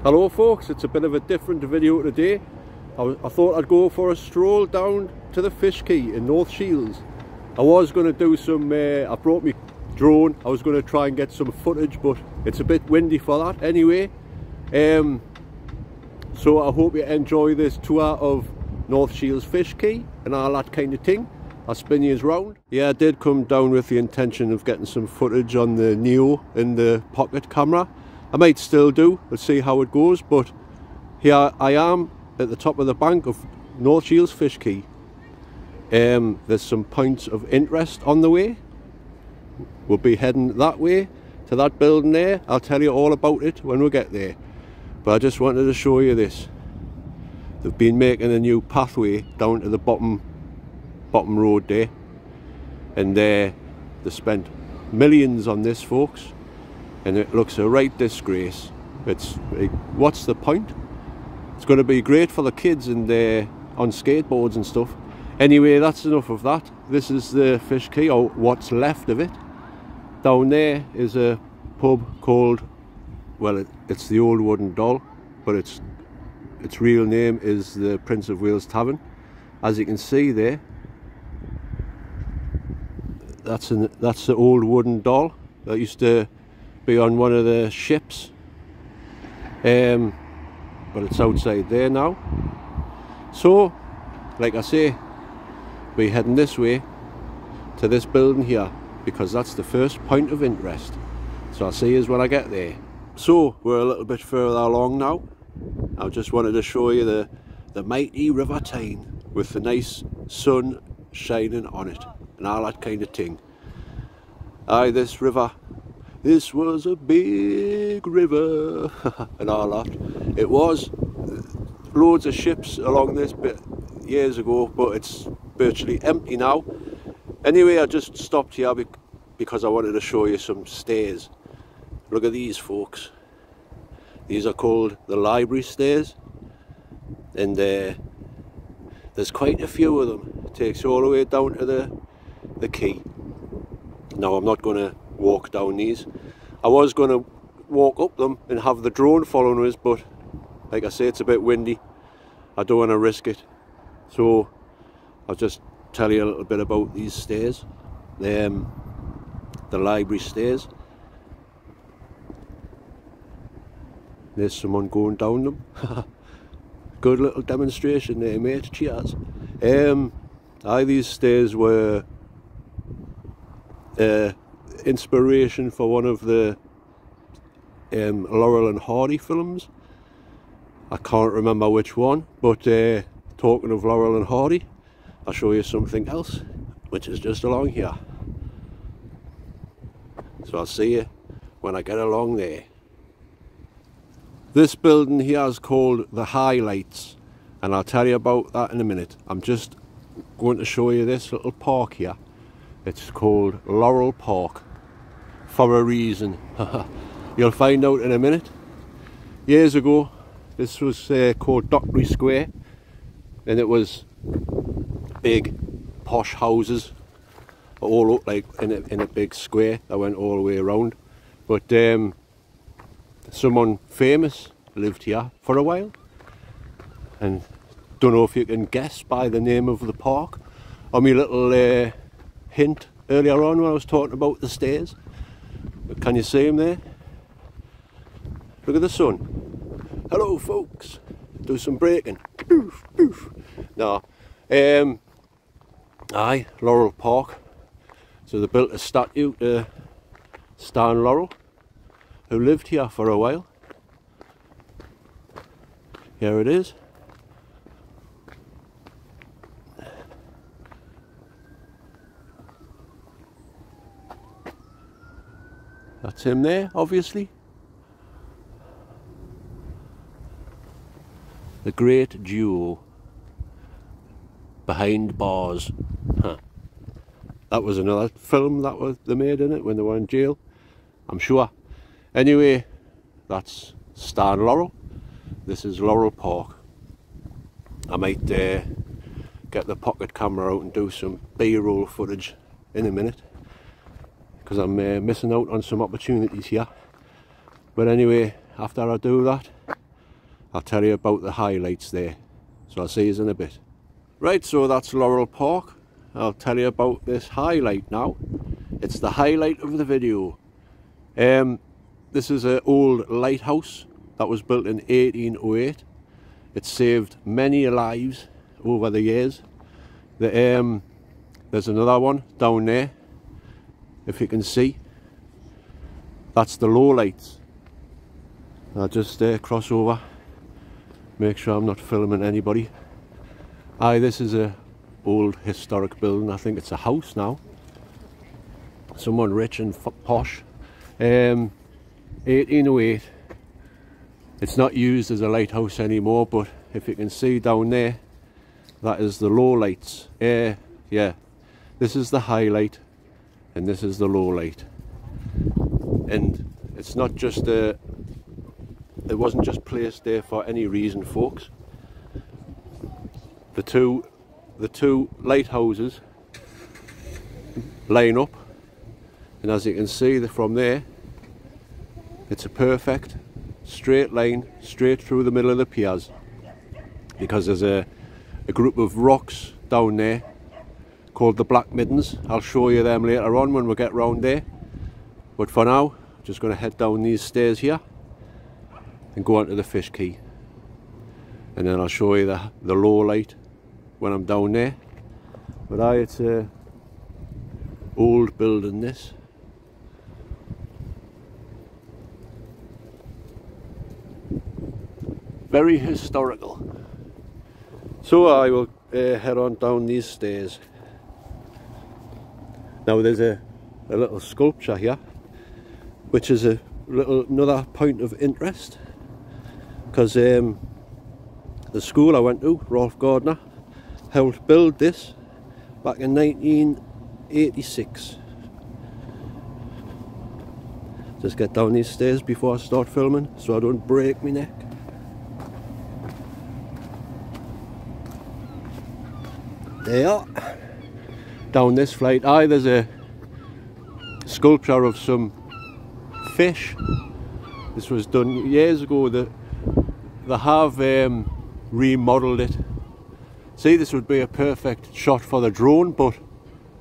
Hello folks, it's a bit of a different video today. I thought I'd go for a stroll down to the Fish Quay in North Shields. I was going to do some, I brought my drone, I was going to try and get some footage, but it's a bit windy for that anyway. So I hope you enjoy this tour of North Shields Fish Quay and all that kind of thing. I'll spin you round. Yeah, I did come down with the intention of getting some footage on the Neo in the pocket camera. I might still do, let's see how it goes, but here I am at the top of the bank of North Shields Fish Quay. There's some points of interest on the way. We'll be heading that way to that building there. I'll tell you all about it when we get there, but I just wanted to show you this. They've been making a new pathway down to the bottom road there, and they spent millions on this, folks, and it looks a right disgrace. What's the point? It's going to be great for the kids and on skateboards and stuff. Anyway, that's enough of that. This is the Fish Quay, or what's left of it. Down there is a pub called, well, it's the Old Wooden Doll, but its real name is the Prince of Wales Tavern. As you can see there, that's the Old Wooden Doll that used to be on one of the ships, but it's outside there now. So, like I say, we're heading this way to this building here because that's the first point of interest. So I'll see you when I get there. So we're a little bit further along now. I just wanted to show you the mighty River Tyne with the nice sun shining on it and all that kind of thing. Aye, this river, this was a big river and all that. It was loads of ships along this bit years ago, but it's virtually empty now. Anyway, I just stopped here because I wanted to show you some stairs. Look at these, folks. These are called the library stairs, and there's quite a few of them. It takes you all the way down to the quay. Now, I'm not going to walk down these. I was going to walk up them and have the drone following us, but like I say, it's a bit windy. I don't want to risk it. So I'll just tell you a little bit about these stairs. The library stairs. There's someone going down them. Good little demonstration there, mate. Cheers. These stairs were inspiration for one of the Laurel and Hardy films. I can't remember which one, but talking of Laurel and Hardy, I'll show you something else which is just along here. So I'll see you when I get along there. This building here is called the Highlights, and I'll tell you about that in a minute. I'm just going to show you this little park here. It's called Laurel Park for a reason. You'll find out in a minute. Years ago, this was called Dockery Square, and it was big posh houses all up like in a big square that went all the way around. But someone famous lived here for a while, and don't know if you can guess by the name of the park or my little hint earlier on when I was talking about the stairs. But can you see him there? Look at the sun. Hello folks, do some breaking. Poof, poof. No, aye, Laurel Park. So they built a statue to Stan Laurel, who lived here for a while. Here it is. That's him there, obviously. The great duo behind bars. Huh. That was another film that they made in it when they were in jail, I'm sure. Anyway, that's Stan Laurel. This is Laurel Park. I might get the pocket camera out and do some B-roll footage in a minute, because I'm missing out on some opportunities here. But anyway, after I do that, I'll tell you about the highlights there. So I'll see you in a bit. Right, so that's Laurel Park. I'll tell you about this highlight now. It's the highlight of the video. This is an old lighthouse that was built in 1808. It saved many lives over the years. There's another one down there, if you can see. That's the low lights. I'll just cross over, make sure I'm not filming anybody. Aye, this is a old historic building. I think it's a house now. Someone rich and posh. 1808. It's not used as a lighthouse anymore, but if you can see down there, that is the low lights. Yeah, this is the highlight and this is the low light. And it's not just it wasn't just placed there for any reason, folks. The two lighthouses line up, and as you can see from there, it's a perfect straight line straight through the middle of the piers, because there's a group of rocks down there called the Black Middens. I'll show you them later on when we get round there, but for now I'm just going to head down these stairs here and go onto the fish quay, and then I'll show you the low light when I'm down there. But aye, it's a old building, this. Very historical. So I will head on down these stairs. Now there's a little sculpture here, which is another point of interest, because the school I went to, Rolf Gardner, helped build this back in 1986. Just get down these stairs before I start filming so I don't break my neck. There, down this flight. Aye, there's a sculpture of some fish. This was done years ago. They have remodeled it. See, this would be a perfect shot for the drone, but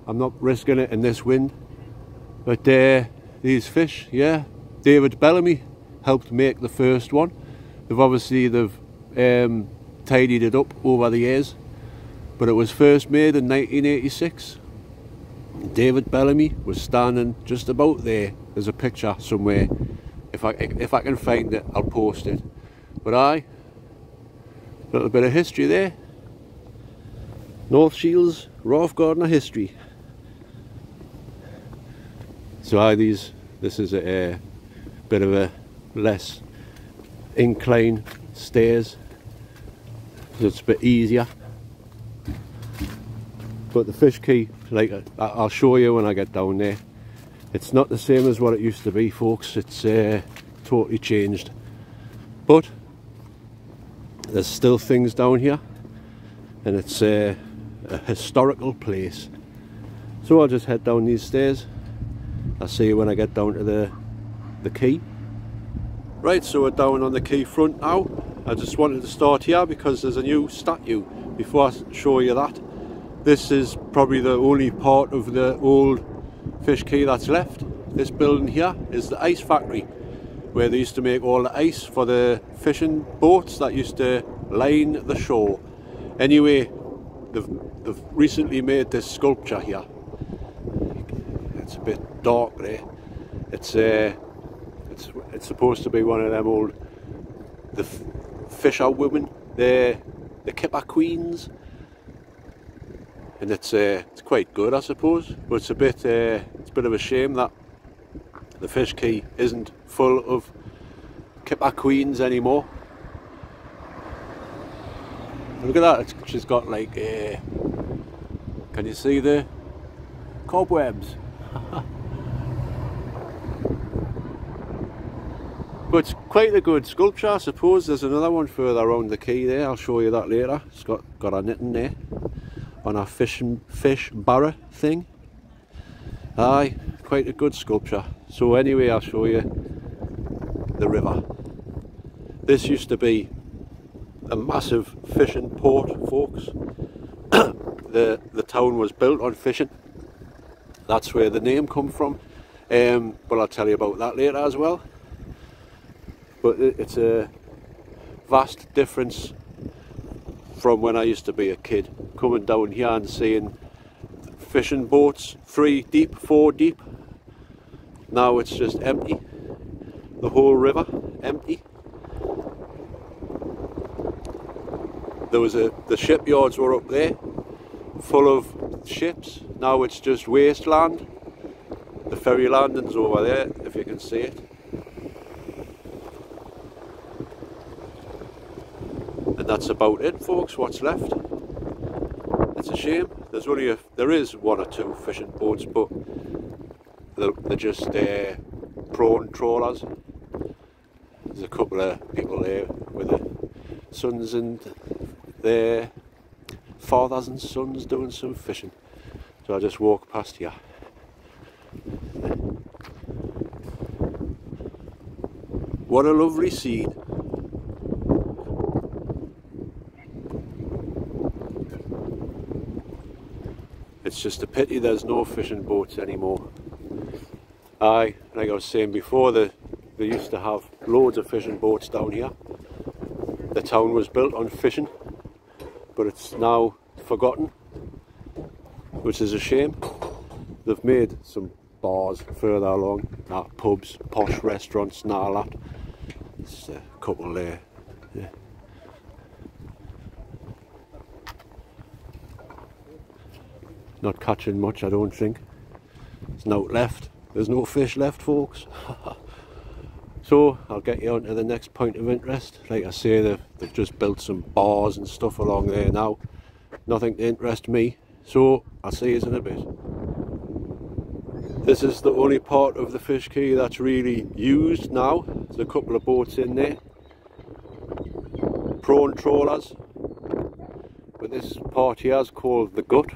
I'm not risking it in this wind. But these fish, yeah, David Bellamy helped make the first one. They've tidied it up over the years, but it was first made in 1986. David Bellamy was standing just about there. There's a picture somewhere. If I can find it, I'll post it. But aye, a little bit of history there. North Shields, Rolf Gardner history. So aye, this is a bit of a less incline stairs, so it's a bit easier. But the fish quay, like I'll show you when I get down there, it's not the same as what it used to be, folks. It's totally changed, but there's still things down here, and it's a historical place. So I'll just head down these stairs. I'll see you when I get down to the quay. Right, so we're down on the quay front now. I just wanted to start here because there's a new statue. Before I show you that, this is probably the only part of the old fish quay that's left. This building here is the ice factory, where they used to make all the ice for the fishing boats that used to line the shore. Anyway, they've recently made this sculpture here. It's a bit dark there. It's supposed to be one of them old fisher women, the Kipper Queens. And it's quite good, I suppose, but it's a bit of a shame that the fish quay isn't full of Kipper Queens anymore. Look at that, she's got like can you see the cobwebs? But it's quite a good sculpture, I suppose. There's another one further around the quay there. I'll show you that later. It's got a knitting there on a fish barra thing. Aye, quite a good sculpture. So anyway, I'll show you the river. This used to be a massive fishing port, folks. The town was built on fishing. That's where the name come from. But I'll tell you about that later as well. But it's a vast difference from when I used to be a kid, coming down here and seeing fishing boats 3 deep, 4 deep. Now it's just empty. The whole river empty. There was the shipyards were up there, full of ships. Now it's just wasteland. The ferry landing's over there, if you can see it. And that's about it, folks, what's left. It's a shame. There is 1 or 2 fishing boats, but they're just prawn trawlers. There's a couple of people there with their sons and their fathers and sons doing some fishing. So I just walk past here. What a lovely scene. It's just a pity there's no fishing boats anymore. Aye, like I was saying before, they used to have loads of fishing boats down here. The town was built on fishing, but it's now forgotten, which is a shame. They've made some bars further along, pubs, posh restaurants and all that. There's a couple there. Yeah. Not catching much, I don't think. There's no left. There's no fish left, folks. So I'll get you on to the next point of interest. Like I say, they've just built some bars and stuff along there now. Nothing to interest me. So I'll see you in a bit. This is the only part of the fish quay that's really used now. There's a couple of boats in there. Prawn trawlers. But this part here is called the gut.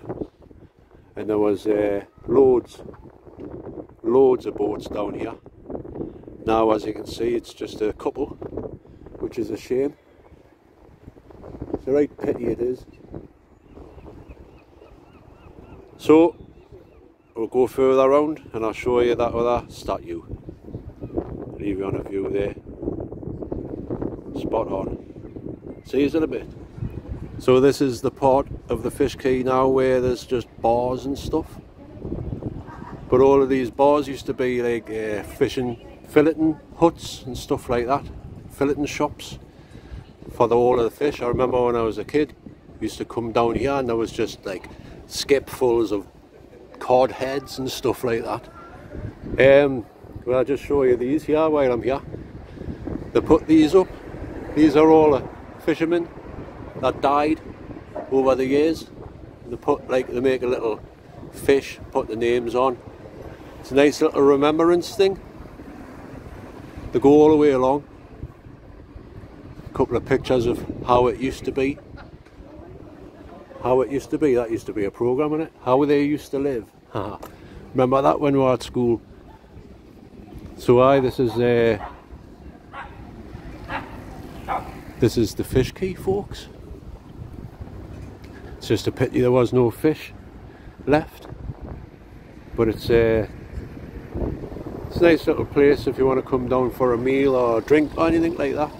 And there was loads of boats down here. Now, as you can see, it's just a couple, which is a shame. It's a right pity it is. So we'll go further around and I'll show you that other statue. Leave you on a view there. Spot on. See you in a bit. So this is the part of the fish quay now where there's just bars and stuff. But all of these bars used to be like fishing, filleting huts and stuff like that. Filleting shops for all of the fish. I remember when I was a kid, we used to come down here and there was just like skipfuls of cod heads and stuff like that. Well, I'll just show you these here while I'm here. They put these up. These are all the fishermen that died over the years. They make a little fish, put the names on. It's a nice little remembrance thing. They go all the way along. A couple of pictures of how it used to be. How it used to be. That used to be a programme, innit? How they used to live. Remember that when we were at school? So this is the fish quay, folks. It's just a pity there was no fish left, but it's a nice little place if you want to come down for a meal or a drink or anything like that.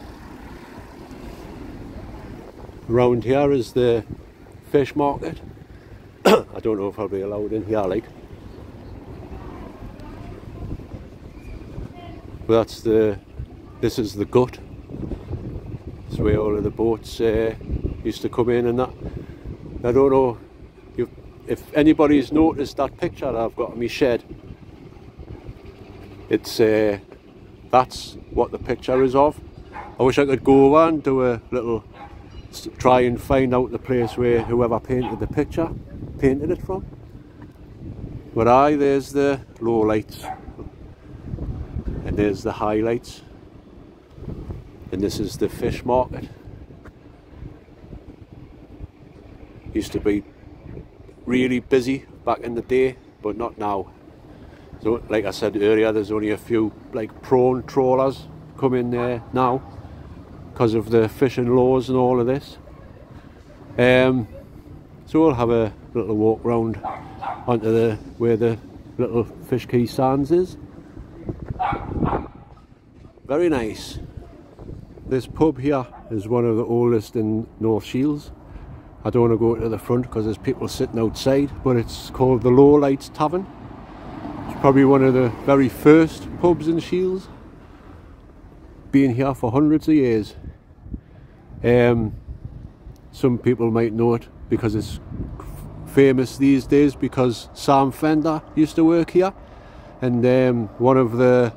Around here is the fish market. I don't know if I'll be allowed in here, like. But this is the gut. It's where all of the boats used to come in and that. I don't know if anybody's noticed that picture that I've got in my shed. It's that's what the picture is of. I wish I could go over and do a little try and find out the place where whoever painted the picture painted it from. But there's the low lights and there's the highlights, and this is the fish market. Used to be really busy back in the day, but not now. So like I said earlier, there's only a few like prawn trawlers come in there now. because of the fishing laws and all of this. So we'll have a little walk round onto where the little Fish Quay Sands is. Very nice. This pub here is one of the oldest in North Shields. I don't want to go to the front because there's people sitting outside, but it's called the Lowlights Tavern. It's probably one of the very first pubs in Shields. Been here for hundreds of years. Some people might know it because it's famous these days because Sam Fender used to work here, and one of the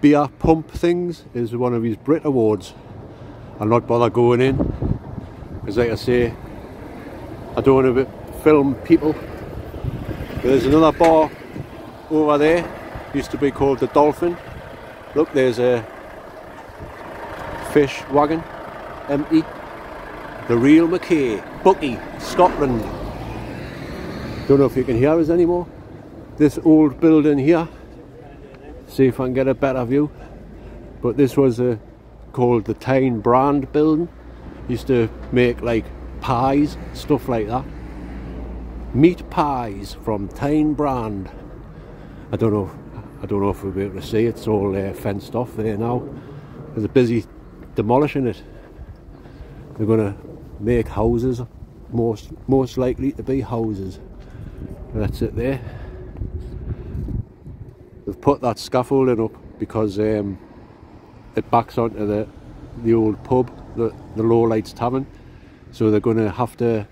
beer pump things is one of his Brit Awards. I'll not bother going in because, like I say, I don't want to film people. There's another bar over there, used to be called the Dolphin. Look, there's a fish wagon, empty. The Real McKay, Bucky, Scotland. Don't know if you can hear us anymore. This old building here, see if I can get a better view, but this was called the Tyne Brand building. Used to make like pies, stuff like that. Meat pies from Tyne Brand. I don't know if we'll be able to see it. It's all fenced off there now. They're busy demolishing it. They're going to make houses, most likely to be houses. That's it there. They've put that scaffolding up because it backs onto the old pub, the Lowlights Tavern, so they're going to have to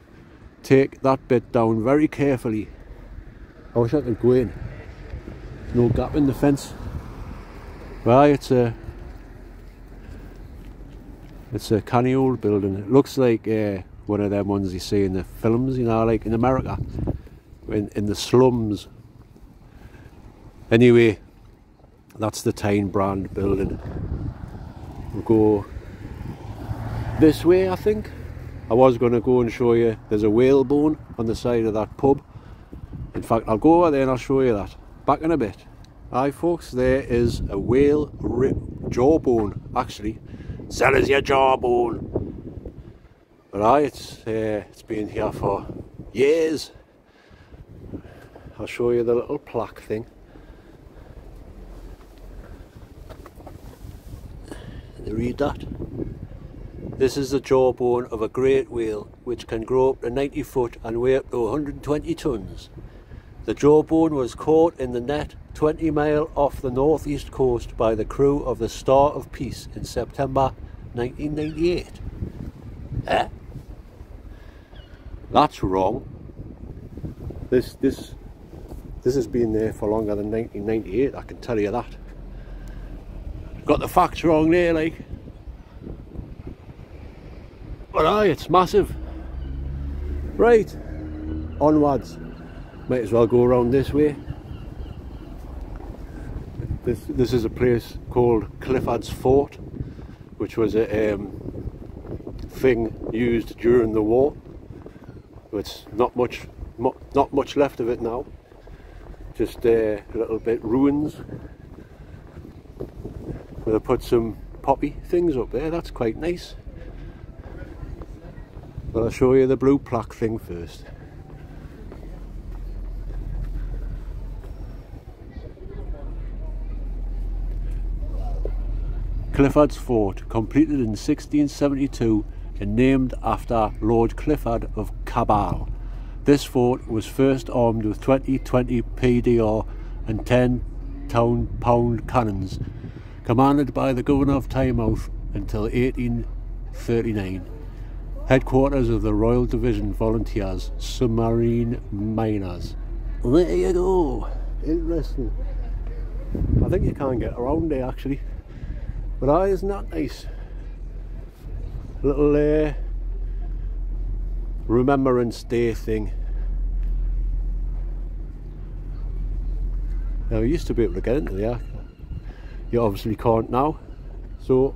take that bit down very carefully. I wish I could go in. No gap in the fence. Well, it's a canny old building. It looks like one of them ones you see in the films, you know, like in America, in the slums. Anyway, that's the Tyne Brand building. We'll go this way, I think. I was going to go and show you, there's a whalebone on the side of that pub. In fact, I'll go over there and I'll show you that. Back in a bit. Aye folks, there is a whale jawbone, actually. Sell us your jawbone. But aye, it's been here for years. I'll show you the little plaque thing. Can you read that? This is the jawbone of a great whale which can grow up to 90 foot and weigh up to 120 tons. The jawbone was caught in the net 20 miles off the northeast coast by the crew of the Star of Peace in September 1998. Eh? That's wrong. This has been there for longer than 1998, I can tell you that. Got the facts wrong there, like. But aye, it's massive. Right, onwards. Might as well go around this way. This is a place called Clifford's Fort, which was a thing used during the war. It's not much left of it now. Just a little bit ruins. They put some poppy things up there. That's quite nice. But I'll show you the blue plaque thing first. Clifford's Fort, completed in 1672 and named after Lord Clifford of Cabal. This fort was first armed with 20 PDR and 10 pound cannons, commanded by the Governor of Tynemouth until 1839. Headquarters of the Royal Division Volunteers, Submarine Miners. There you go. Interesting. I think you can't get around there actually. But aye, isn't that nice? Little Remembrance Day thing. Now, you used to be able to get into there. You obviously can't now. So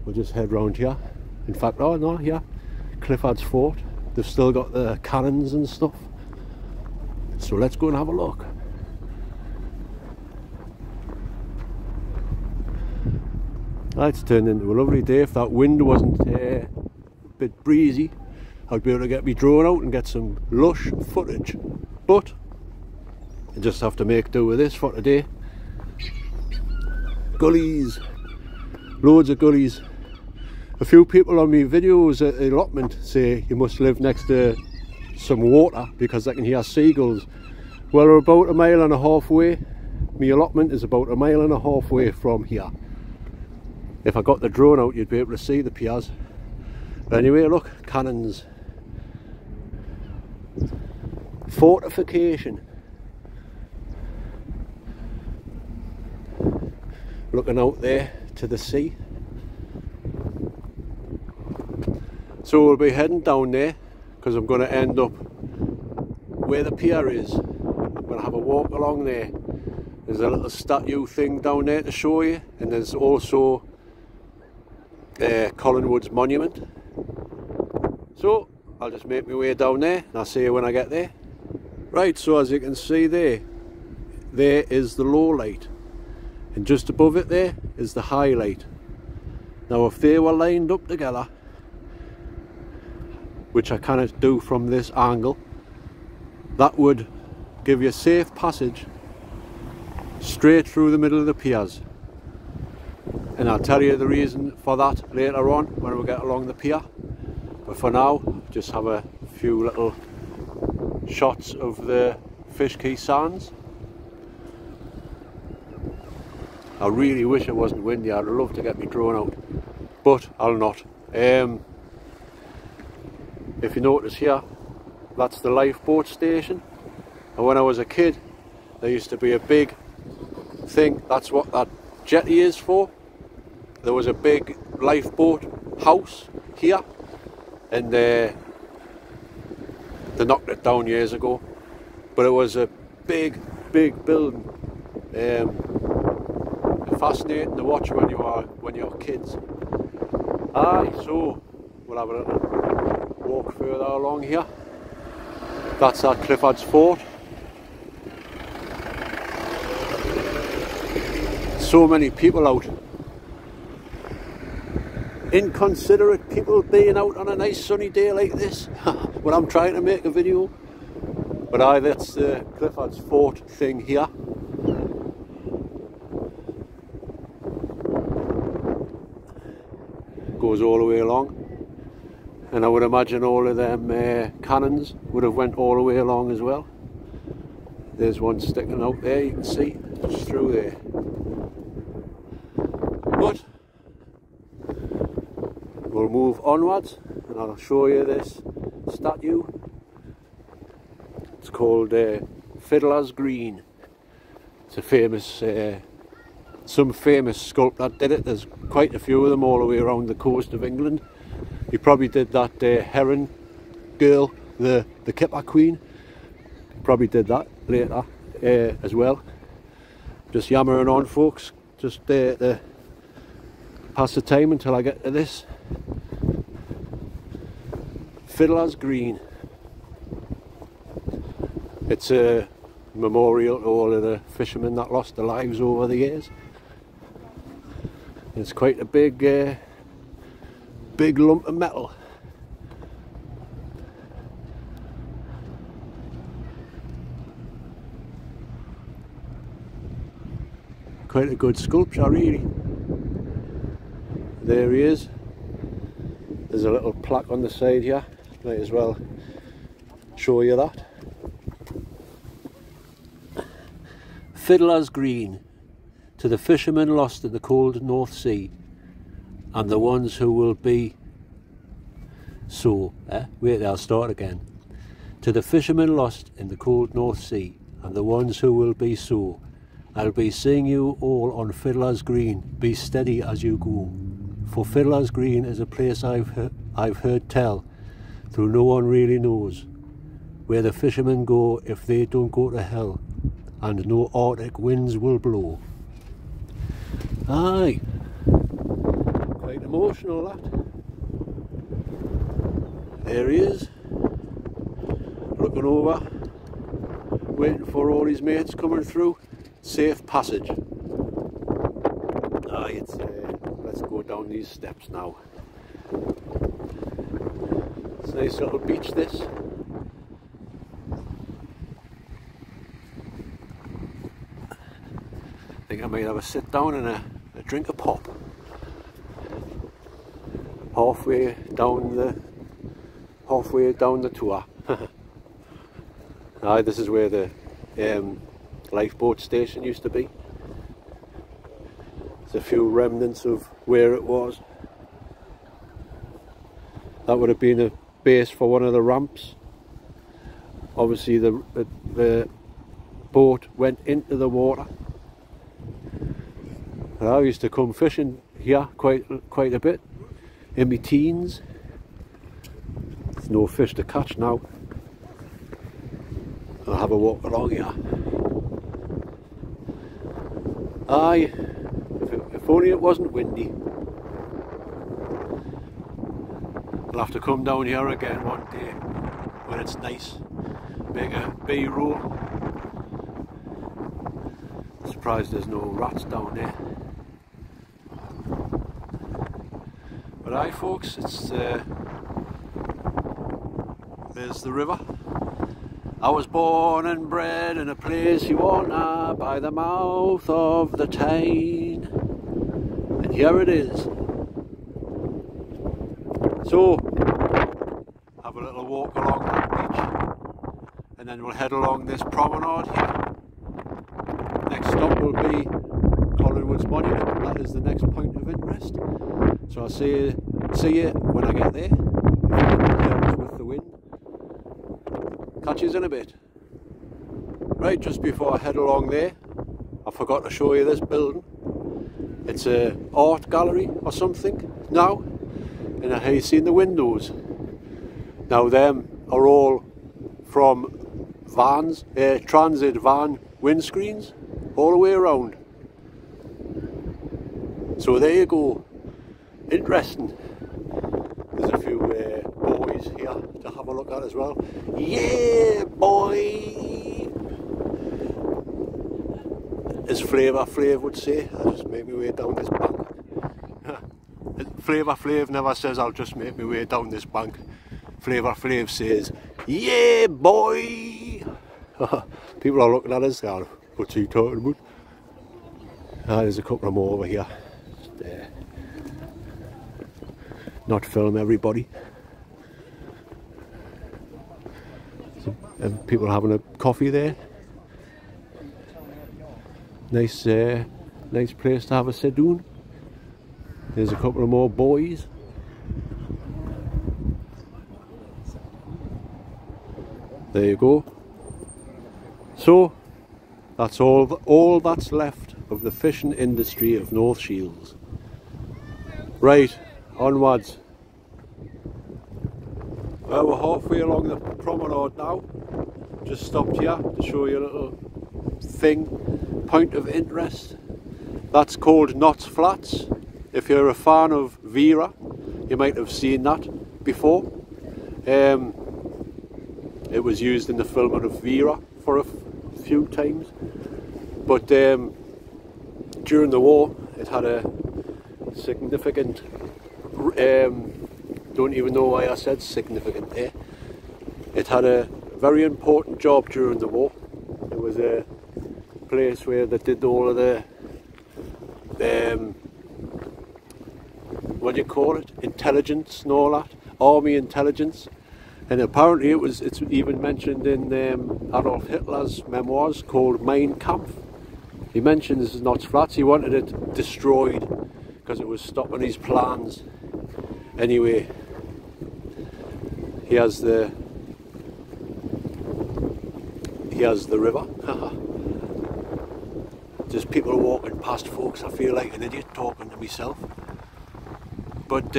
we'll just head round here. In fact, oh no, here, Clifford's Fort. They've still got the cannons and stuff. So let's go and have a look. It's turned into a lovely day. If that wind wasn't a bit breezy, I'd be able to get me drone out and get some lush footage. But I just have to make do with this for today. Gullies, loads of gullies. A few people on my videos at the allotment say you must live next to some water because they can hear seagulls. Well, we're about 1.5 miles away. My allotment is about 1.5 miles away from here. If I got the drone out, you'd be able to see the piers. But anyway, look, cannons. Fortification. Looking out there to the sea. So we'll be heading down there because I'm going to end up where the pier is. I'm going to have a walk along there. There's a little statue thing down there to show you, and there's also Collingwood's monument. So I'll just make my way down there and I'll see you when I get there. Right, so as you can see there is the low light, and just above it there is the high light. Now if they were lined up together, which I cannot do from this angle, that would give you safe passage straight through the middle of the piers. And I'll tell you the reason for that later on when we get along the pier. But for now, just have a few little shots of the Fish Quay sands. I really wish it wasn't windy. I'd love to get my drone out, but I'll not. If you notice here, that's the lifeboat station, and when I was a kid there used to be a big thing. That's what that jetty is for. There was a big lifeboat house here, and they knocked it down years ago, but it was a big building. Fascinating to watch when you're kids. So we'll have a little walk further along here. That's at Clifford's Fort. So many people out. Inconsiderate people being out on a nice sunny day like this when I'm trying to make a video. But that's the Clifford's Fort thing here. Goes all the way along, and I would imagine all of them cannons would have went all the way along as well. There's one sticking out there, you can see, just through there. But we'll move onwards and I'll show you this statue. It's called Fiddler's Green. It's a famous some famous sculptor did it. There's quite a few of them all the way around the coast of England. He probably did that heron girl, the Kipper Queen. He probably did that later as well. Just yammering on, folks, just to pass the time until I get to this. Fiddler's Green. It's a memorial to all of the fishermen that lost their lives over the years. It's quite a big lump of metal. Quite a good sculpture, really. There he is. There's a little plaque on the side here. Might as well show you that. Fiddler's Green, to the fishermen lost in the cold North Sea, and the ones who will be so. Wait, I'll start again. To the fishermen lost in the cold North Sea, and the ones who will be so. I'll be seeing you all on Fiddler's Green. Be steady as you go. For Fiddler's Green is a place I've heard tell, though no one really knows, where the fishermen go if they don't go to hell, and no Arctic winds will blow. Aye, quite emotional that. There he is, looking over, waiting for all his mates coming through. Safe passage. Aye, it's let's go down these steps now. It's a nice little beach, this. I think I might have a sit down and a drink of pop. Halfway down the tour. Aye, this is where the lifeboat station used to be. There's a few remnants of where it was. That would have been a base for one of the ramps. Obviously the boat went into the water. And I used to come fishing here quite a bit in my teens. There's no fish to catch now. I'll have a walk along here. Aye, if only it wasn't windy. I'll have to come down here again one day when it's nice. Make a B-roll. Surprised there's no rats down there. But aye folks, it's there's the river. I was born and bred in a place you all know, by the mouth of the Tyne. And here it is. So, have a little walk along that beach, and then we'll head along this promenade here. Next stop will be Collingwood's Monument. That is the next point of interest. So I'll see you when I get there. If you can careless with the wind. Catch you in a bit. Right, just before I head along there, I forgot to show you this building. It's a art gallery or something now. And have you seen the windows? Now them are all from vans, transit van windscreens, all the way around. So there you go. Interesting. There's a few boys here to have a look at as well. Yeah, boy! As Flavour Flav would say, I'll just make my way down this bank. Flavour Flav never says I'll just make my way down this bank. Flavour Flav says, yeah, boy! People are looking at us going, what's he talking about? There's a couple more over here. Just, not film everybody. And people are having a coffee there. Nice, nice place to have a sit down. There's a couple of more boys. There you go. So that's all that's left of the fishing industry of North Shields. Right, onwards. Well, we're halfway along the promenade now. Just stopped here to show you a little thing, point of interest. That's called Knott's Flats. If you're a fan of Vera, you might have seen that before. It was used in the filming of Vera for a few times, but during the war it had a significant, don't even know why I said significant there. It had a very important job during the war. It was a place where they did all of the what do you call it, intelligence and all that, army intelligence. And apparently it's even mentioned in Adolf Hitler's memoirs called Mein Kampf. He mentions Knott's Flats. He wanted it destroyed because it was stopping his plans. Anyway, he has the river. Just people walking past, folks. I feel like an idiot talking to myself. But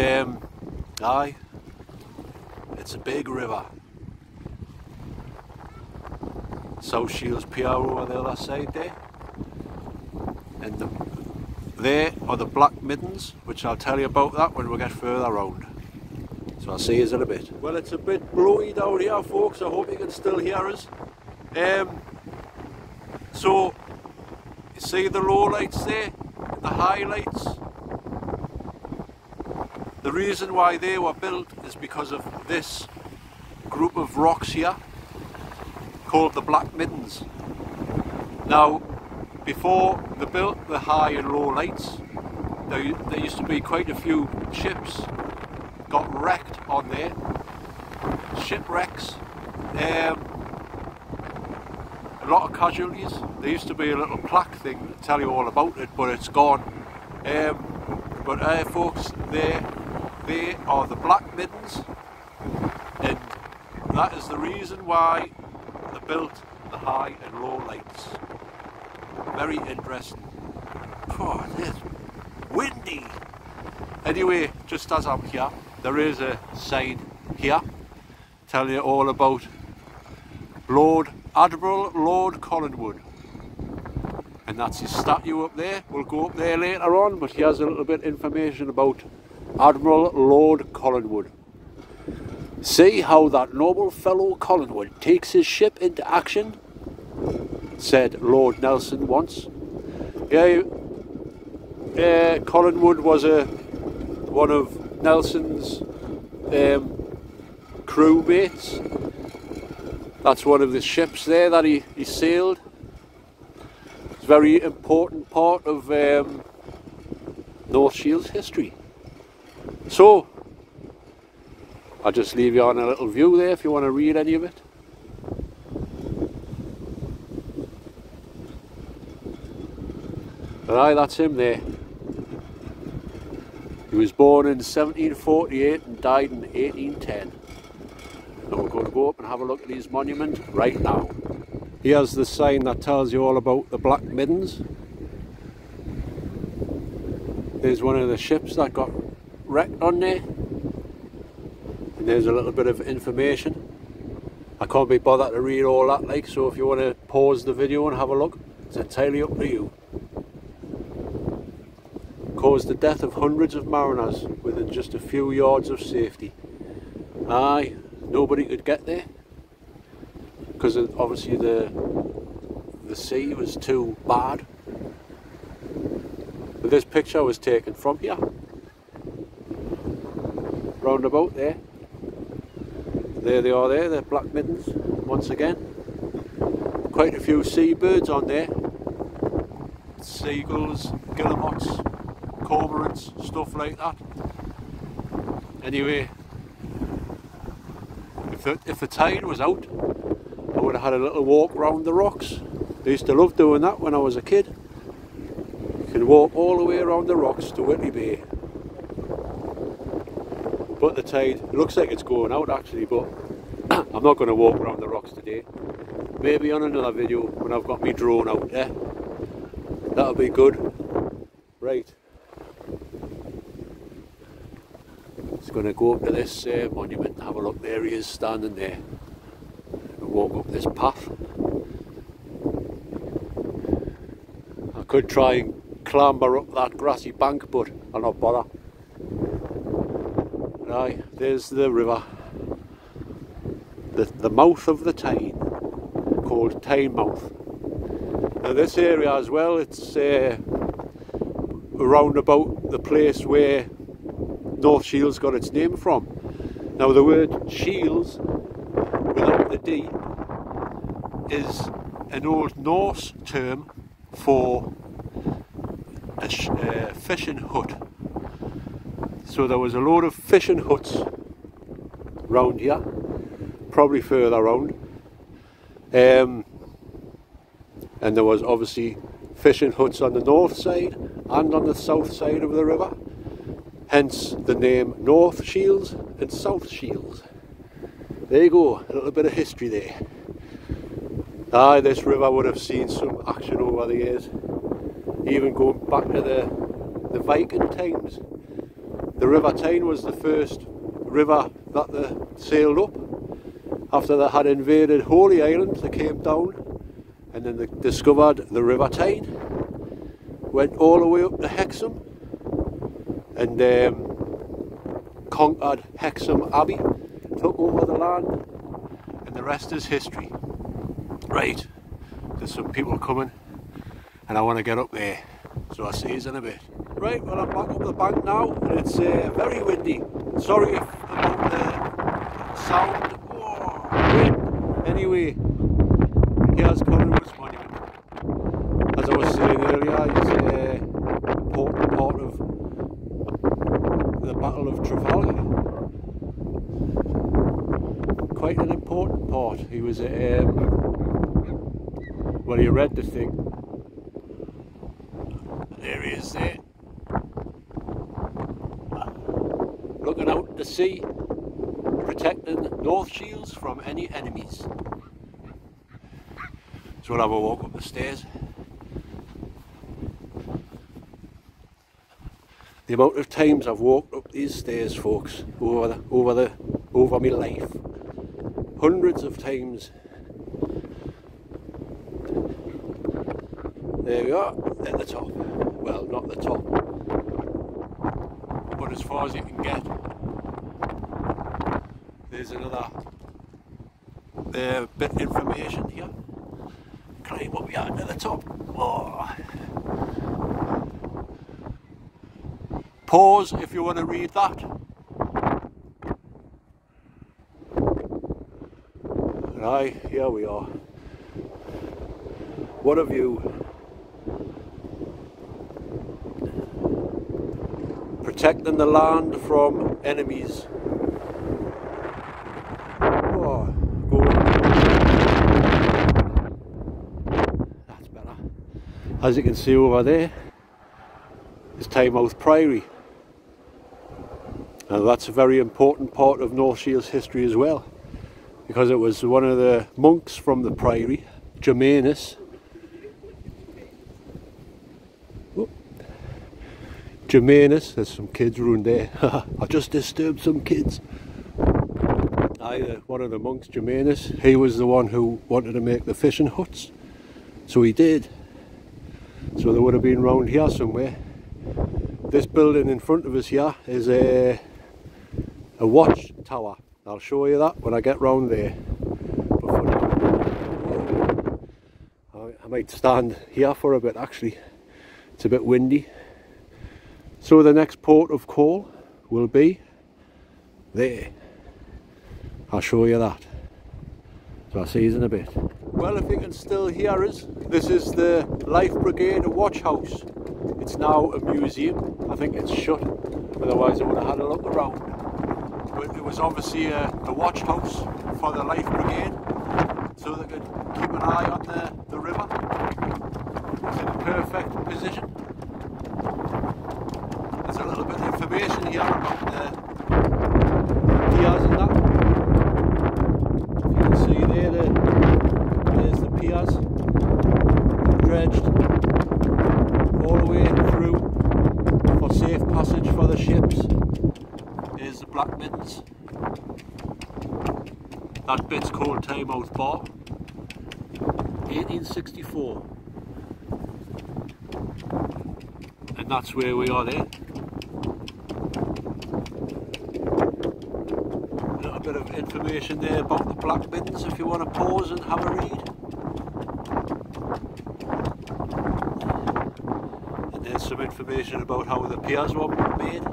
aye, it's a big river. South Shields Pier over the other side there. And there are the Black Middens, which I'll tell you about that when we get further round. So I'll see you in a bit. Well, it's a bit blowy down here, folks. I hope you can still hear us. So, you see the low lights there, the high lights? reason why they were built is because of this group of rocks here called the Black Middens. Now, before they built the high and low lights, there used to be quite a few ships got wrecked on there. Shipwrecks, a lot of casualties. There used to be a little plaque thing to tell you all about it, but it's gone. But folks, they are the Black Middens, and that is the reason why they built the high and low lights. Very interesting. Oh, it's windy. Anyway, just as I'm here, there is a sign here telling you all about Admiral Lord Collingwood, and that's his statue up there. We'll go up there later on, but here's a little bit of information about Admiral Lord Collingwood. See how that noble fellow Collingwood takes his ship into action, said Lord Nelson once. Yeah, Collingwood was one of Nelson's crewmates. That's one of the ships there that he sailed. It's a very important part of North Shields history. So, I'll just leave you on a little view there if you want to read any of it. But aye, that's him there. He was born in 1748 and died in 1810. And we're going to go up and have a look at his monument right now. Here's the sign that tells you all about the Black Middens. There's one of the ships that got wrecked on there. And there's a little bit of information. I can't be bothered to read all that, like, so if you want to pause the video and have a look, it's entirely up to you. Caused the death of hundreds of mariners within just a few yards of safety. Aye, nobody could get there because obviously the sea was too bad. But this picture was taken from here, round about there. There they are there, the Black Middens, once again. Quite a few seabirds on there. Seagulls, guillemots, cormorants, stuff like that. Anyway, if the tide was out, I would have had a little walk round the rocks. I used to love doing that when I was a kid. You can walk all the way around the rocks to Whitley Bay. But the tide, it looks like it's going out actually, but I'm not going to walk around the rocks today. Maybe on another video when I've got my drone out there. That'll be good. Right. Just going to go up to this monument and have a look. There he is standing there. And walk up this path. I could try and clamber up that grassy bank, but I'll not bother. Right, there's the river. The mouth of the Tyne, called Tynemouth. Now this area as well, it's around about the place where North Shields got its name from. Now the word Shields, without the D, is an Old Norse term for a fishing hut. So there was a load of fishing huts round here, probably further round. And there was obviously fishing huts on the north side and on the south side of the river. Hence the name North Shields and South Shields. There you go, a little bit of history there. Aye, this river would have seen some action over the years. Even going back to the Viking times. The River Tyne was the first river that they sailed up. After they had invaded Holy Island, they came down and then they discovered the River Tyne. Went all the way up to Hexham and conquered Hexham Abbey, took over the land, and the rest is history. Right, there's some people coming and I want to get up there, so I'll see you in a bit. Right, well I'm back up the bank now, and it's very windy. Sorry about the sound. Oh, wind. Anyway, here's Collingwood's monument. As I was saying earlier, it's an important part of the Battle of Trafalgar. Quite an important part. He was well, he read the thing. There he is there. Looking out at the sea, protecting North Shields from any enemies. So we'll have a walk up the stairs. The amount of times I've walked up these stairs, folks, over my life. Hundreds of times. There we are, at the top. Well, not the top, but as far as you can get. There's another bit of information here. Climb up here to the top. Oh. Pause if you want to read that. Right, here we are. What a view. Protecting the land from enemies. Oh, go on. That's better. As you can see over there is Tynemouth Priory. And that's a very important part of North Shields history as well, because it was one of the monks from the priory, Germanus. Germanus, there's some kids around there. I just disturbed some kids. One of the monks, Germanus, he was the one who wanted to make the fishing huts. So he did. So they would have been round here somewhere. This building in front of us here is a watch tower. I'll show you that when I get round there. But I might stand here for a bit actually. It's a bit windy. So the next port of call will be there. I'll show you that. So I'll see you in a bit. Well, if you can still hear us, this is the Life Brigade Watch House. It's now a museum. I think it's shut, otherwise I would have had a look around. But it was obviously a watch house for the Life Brigade, so they could keep an eye on the river. It's in a perfect position. There's a little bit of information here about the piers and that. If you can see there, there's the piers, dredged all the way through for safe passage for the ships. Here's the Black Mittens. That bit's called Tynemouth Bar. 1864. And that's where we are there. A little bit of information there about the Black Mittens if you want to pause and have a read. And there's some information about how the piers were made.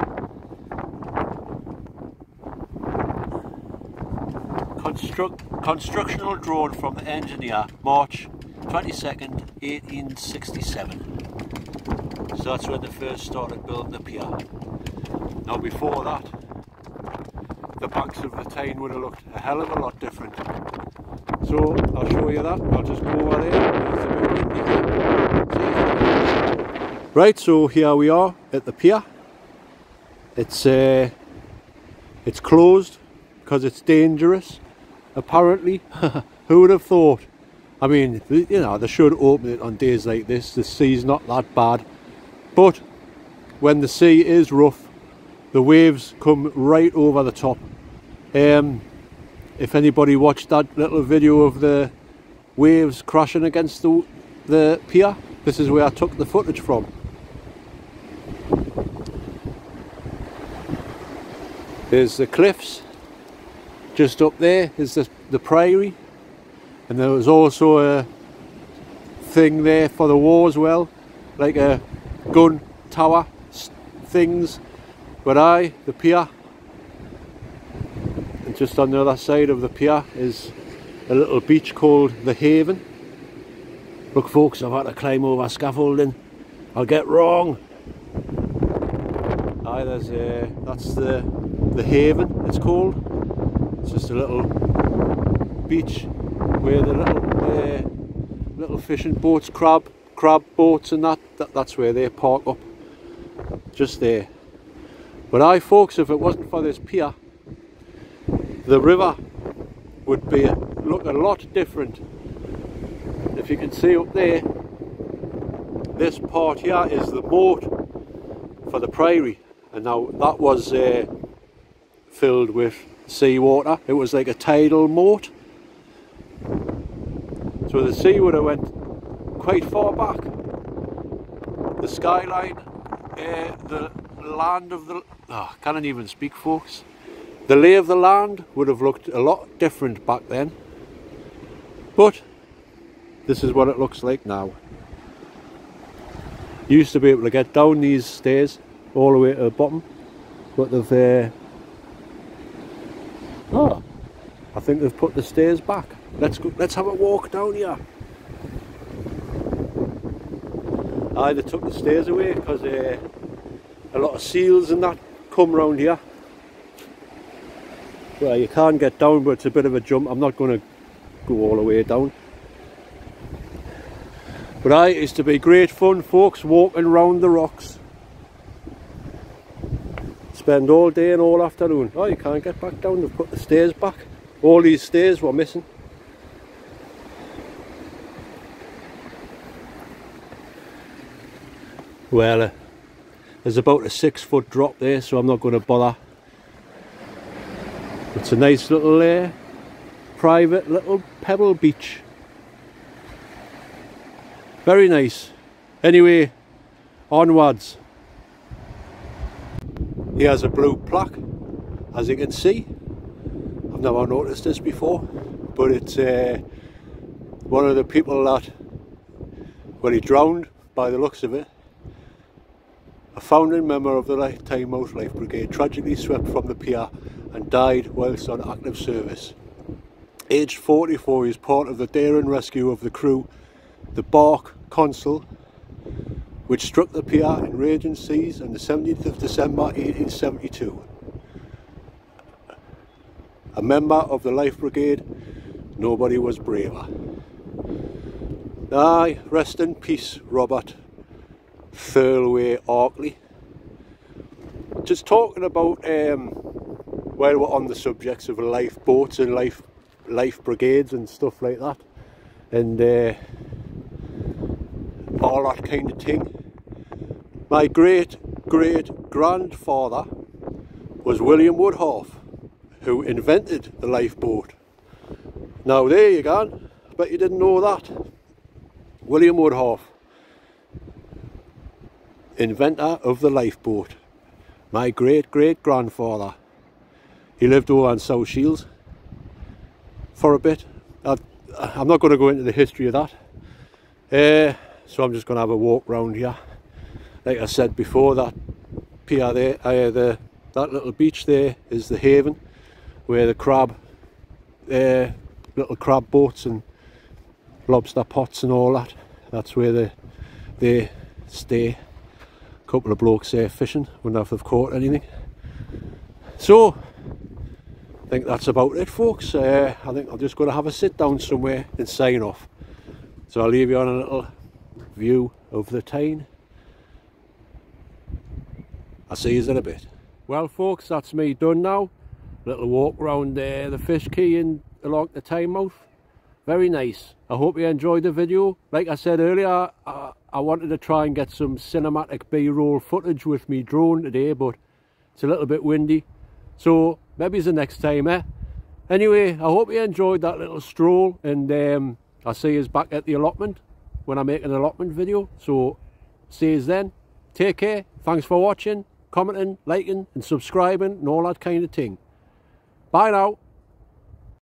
Constructional drawing from the engineer, March 22nd, 1867. So that's when they first started building the pier. Now before that, the banks of the Tyne would have looked a hell of a lot different. So I'll show you that. I'll just go over there. Right, so here we are at the pier. It's closed because it's dangerous. Apparently. Who would have thought? I mean, you know, they should open it on days like this. The sea's not that bad, but when the sea is rough, the waves come right over the top. If anybody watched that little video of the waves crashing against the pier, this is where I took the footage from. There's the cliffs. Just up there is the priory, and there was also a thing there for the war as well, like a gun tower things. But the pier, and just on the other side of the pier is a little beach called the Haven. Look folks, I've had to climb over scaffolding. I'll get wrong. There's that's the Haven, it's called. It's just a little beach where the little fishing boats, crab boats and that's where they park up, just there. But folks, if it wasn't for this pier, the river would look a lot different. If you can see up there, this part here is the moat for the priory, and now that was filled with seawater. It was like a tidal moat, so the sea would have went quite far back. The skyline, the land of the... I can't even speak folks. The lay of the land would have looked a lot different back then, but this is what it looks like now. You used to be able to get down these stairs all the way to the bottom, but they've I think they've put the stairs back. Let's have a walk down here. They took the stairs away because a lot of seals and that come round here. Well, you can get down, but it's a bit of a jump. I'm not going to go all the way down. But it used to be great fun folks, walking around the rocks. Spend all day and all afternoon. You can't get back down, they've put the stairs back. All these stairs were missing. Well, there's about a 6-foot drop there, so I'm not going to bother. It's a nice little private little pebble beach. Very nice. Anyway, onwards. Here's a blue plaque, as you can see. I've never noticed this before, but it's one of the people that, well, he drowned by the looks of it. A founding member of the Tynemouth Life Brigade tragically swept from the pier and died whilst on active service. Aged 44, he is part of the daring rescue of the crew, the Bark Consul, which struck the pier in raging seas on the 17th of December 1872. A member of the Life Brigade, nobody was braver. Rest in peace, Robert Thirlway Arkley. Just talking about, while we're on the subjects of lifeboats and life brigades and stuff like that, and all that kind of thing. My great-great-grandfather was William Woodhoff, who invented the lifeboat. Now there you go, I bet you didn't know that. William Woodhoff, inventor of the lifeboat. My great-great-grandfather. He lived over on South Shields for a bit. I'm not going to go into the history of that. So I'm just going to have a walk round here. Like I said before, that pier there, that little beach there is the Haven, where the little crab boats and lobster pots and all that, that's where they stay. A couple of blokes there fishing, wonder if they've caught anything. So I think that's about it folks. I think I'm just going to have a sit down somewhere and sign off. So I'll leave you on a little view of the Tyne. I'll see you in a bit. Well folks, that's me done now. Little walk round the fish quay and along the Tynemouth. Very nice. I hope you enjoyed the video. Like I said earlier, I wanted to try and get some cinematic B-roll footage with me drone today, but it's a little bit windy. So maybe it's the next time, eh? Anyway, I hope you enjoyed that little stroll, and I'll see you back at the allotment when I make an allotment video. So see you then. Take care. Thanks for watching, commenting, liking and subscribing and all that kind of thing. Bye now.